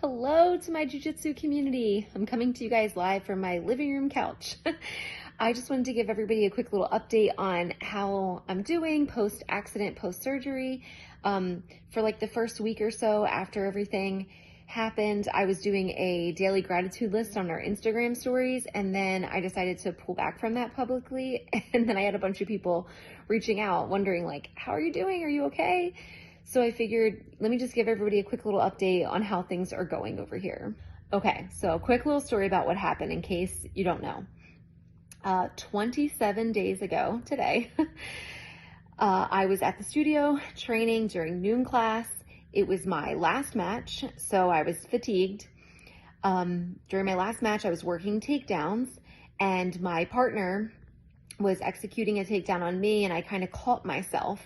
Hello to my jiu-jitsu community. I'm coming to you guys live from my living room couch. I just wanted to give everybody a quick little update on how I'm doing post-accident, post-surgery. For like the first week or so after everything happened, I was doing a daily gratitude list on our Instagram stories, and then I decided to pull back from that publicly. And then I had a bunch of people reaching out wondering like, how are you doing? Are you okay? So I figured, let me just give everybody a quick little update on how things are going over here. Okay, so a quick little story about what happened in case you don't know. 27 days ago today, I was at the studio training during noon class. It was my last match, so I was fatigued. During my last match, I was working takedowns, and my partner was executing a takedown on me, and I kind of caught myself.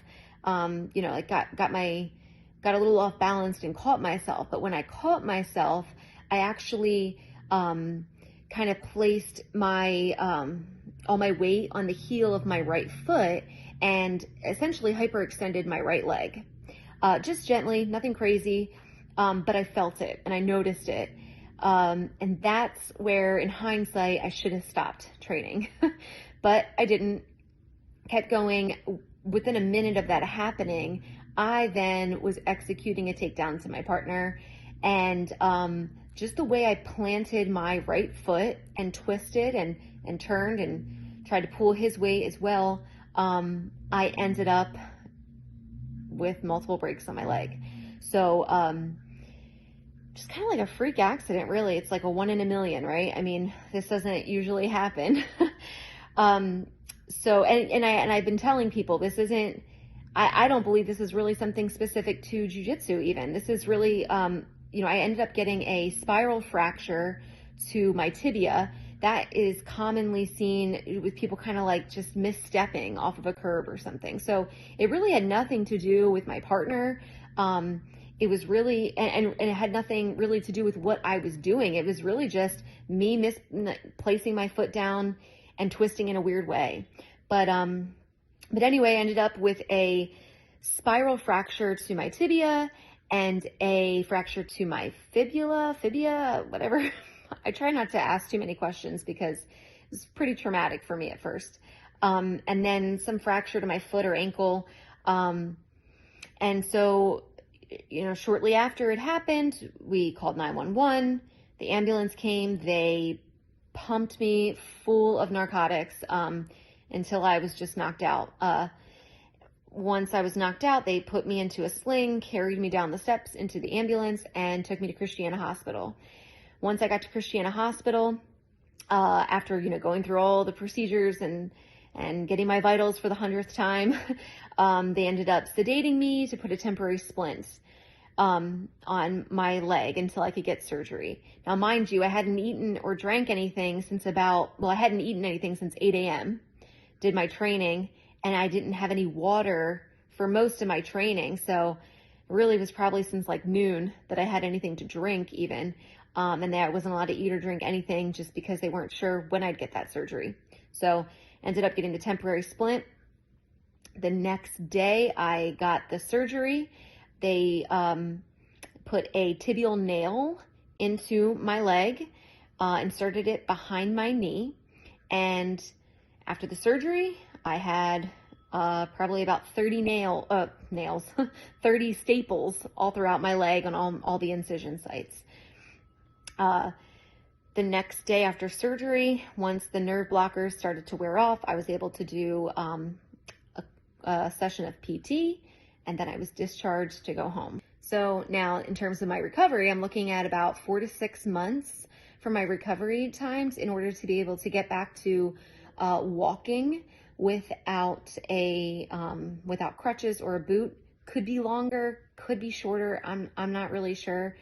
Like got a little off balanced and caught myself. But when I caught myself, I actually kind of placed my all my weight on the heel of my right foot and essentially hyperextended my right leg. Just gently, nothing crazy, but I felt it and I noticed it. And that's where, in hindsight, I should have stopped training, but I didn't. Kept going. Within a minute of that happening, I then was executing a takedown to my partner, and just the way I planted my right foot and twisted and turned and tried to pull his weight as well, I ended up with multiple breaks on my leg. So just kind of like a freak accident, really. It's like a 1 in a million, right? I mean, this doesn't usually happen. So, I've been telling people this isn't, I don't believe this is really something specific to jiu-jitsu even. This is really, I ended up getting a spiral fracture to my tibia. That is commonly seen with people kind of like just misstepping off of a curb or something. So it really had nothing to do with my partner. It was really, and it had nothing really to do with what I was doing. It was really just me placing my foot down and twisting in a weird way. But anyway, I ended up with a spiral fracture to my tibia and a fracture to my fibula, whatever. I try not to ask too many questions because it's pretty traumatic for me at first. And then some fracture to my foot or ankle. And so, shortly after it happened, we called 911. The ambulance came. They pumped me full of narcotics until I was just knocked out. Once I was knocked out, they put me into a sling, carried me down the steps into the ambulance, and took me to Christiana Hospital. Once I got to Christiana Hospital, after going through all the procedures and getting my vitals for the 100th time, they ended up sedating me to put a temporary splint on my leg until I could get surgery. Now, mind you, I hadn't eaten or drank anything since I hadn't eaten anything since 8 a.m., did my training, and I didn't have any water for most of my training. So it really was probably since like noon that I had anything to drink even. And that I wasn't allowed to eat or drink anything just because they weren't sure when I'd get that surgery. So ended up getting the temporary splint. The next day I got the surgery. They put a tibial nail into my leg, inserted it behind my knee. And after the surgery, I had probably about 30 nails, 30 staples all throughout my leg on all the incision sites. The next day after surgery, once the nerve blockers started to wear off, I was able to do a session of PT, and then I was discharged to go home. So now in terms of my recovery, I'm looking at about 4 to 6 months for my recovery times in order to be able to get back to walking without crutches or a boot. Could be longer, could be shorter. I'm not really sure.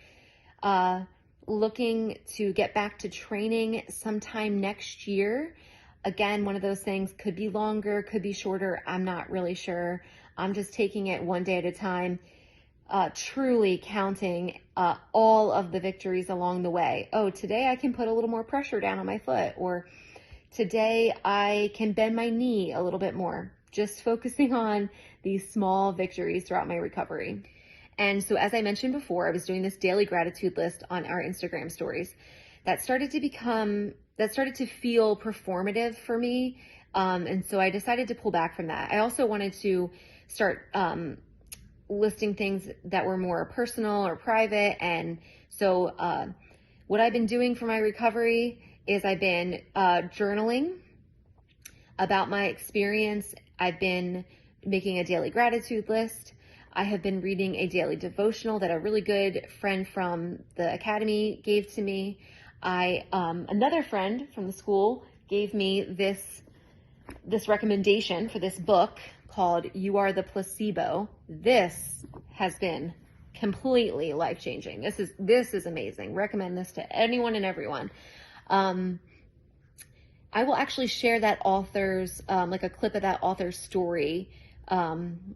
Looking to get back to training sometime next year. Again, one of those things could be longer, could be shorter. I'm not really sure. I'm just taking it one day at a time, truly counting all of the victories along the way. Oh, today I can put a little more pressure down on my foot, or today I can bend my knee a little bit more. Just focusing on these small victories throughout my recovery. And so, as I mentioned before, I was doing this daily gratitude list on our Instagram stories. That started to feel performative for me. And so I decided to pull back from that. I also wanted to start listing things that were more personal or private. And so what I've been doing for my recovery is I've been journaling about my experience. I've been making a daily gratitude list. I have been reading a daily devotional that a really good friend from the academy gave to me. Another friend from the school gave me this recommendation for this book called You Are the Placebo. This has been completely life-changing. This is amazing. Recommend this to anyone and everyone. I will actually share that author's, like a clip of that author's story, on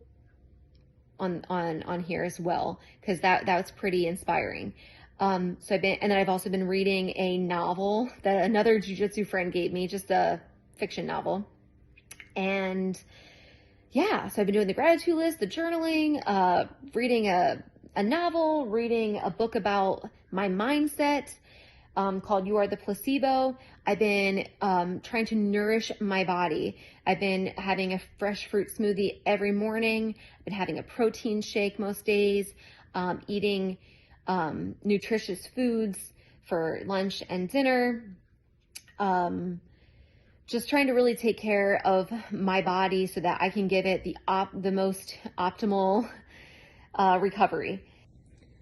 here as well, because that's pretty inspiring. And then I've also been reading a novel that another jiu-jitsu friend gave me, just a fiction novel. And yeah, so I've been doing the gratitude list, the journaling, reading a novel, reading a book about my mindset, called You Are the Placebo. I've been trying to nourish my body. I've been having a fresh fruit smoothie every morning. I've been having a protein shake most days, eating nutritious foods for lunch and dinner. Just trying to really take care of my body so that I can give it the most optimal recovery.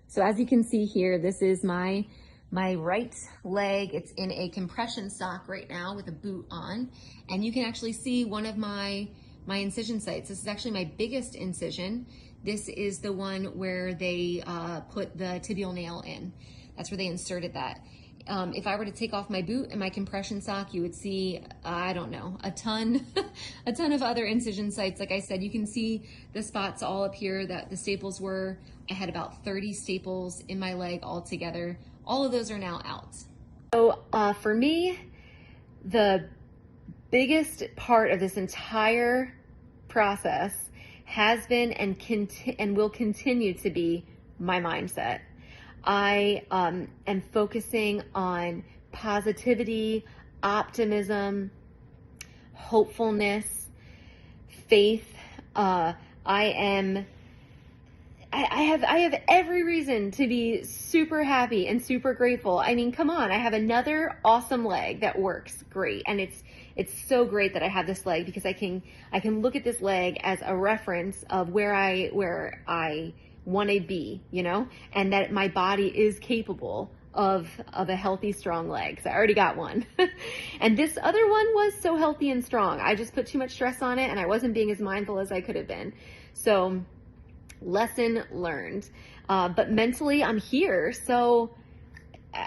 So as you can see here, this is my right leg. It's in a compression sock right now with a boot on, and you can actually see one of my incision sites. This is actually my biggest incision. This is the one where they put the tibial nail in. That's where they inserted that. If I were to take off my boot and my compression sock, you would see, I don't know, a ton of other incision sites. Like I said, you can see the spots all up here that the staples were. I had about 30 staples in my leg altogether. All of those are now out. So for me, the biggest part of this entire process has been and will continue to be my mindset. I am focusing on positivity, optimism, hopefulness, faith. I have every reason to be super happy and super grateful. I mean, come on, I have another awesome leg that works great, and it's so great that I have this leg, because I can look at this leg as a reference of where I want to be, you know, and that my body is capable of a healthy, strong leg. So I already got one. And this other one was so healthy and strong. I just put too much stress on it, and I wasn't being as mindful as I could have been. So lesson learned. But mentally I'm here. So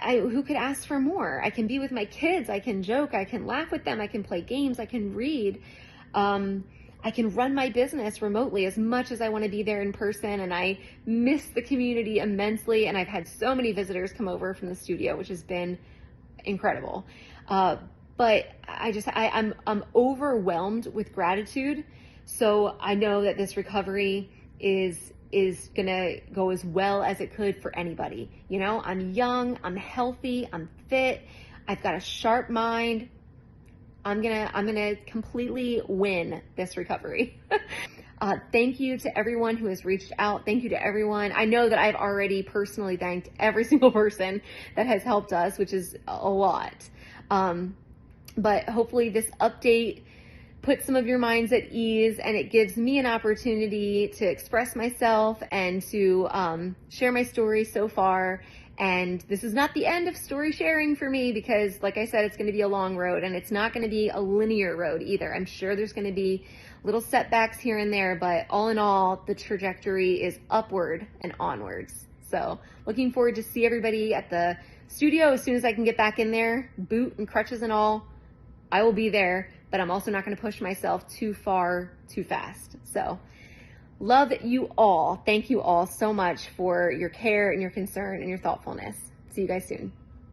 who could ask for more? I can be with my kids. I can joke. I can laugh with them. I can play games. I can read. I can run my business remotely as much as I want to be there in person, and I miss the community immensely. And I've had so many visitors come over from the studio, which has been incredible. But I'm overwhelmed with gratitude. So I know that this recovery is gonna go as well as it could for anybody. You know, I'm young, I'm healthy, I'm fit, I've got a sharp mind. I'm gonna completely win this recovery. Thank you to everyone who has reached out. Thank you to everyone. I know that I've already personally thanked every single person that has helped us, which is a lot. But hopefully this update puts some of your minds at ease, and it gives me an opportunity to express myself and to share my story so far. And this is not the end of story sharing for me, because like I said, it's going to be a long road, and it's not going to be a linear road either. I'm sure there's going to be little setbacks here and there, but all in all, the trajectory is upward and onwards. So looking forward to see everybody at the studio as soon as I can get back in there, boot and crutches and all. I will be there, but I'm also not going to push myself too far, too fast. So love you all. Thank you all so much for your care and your concern and your thoughtfulness. See you guys soon.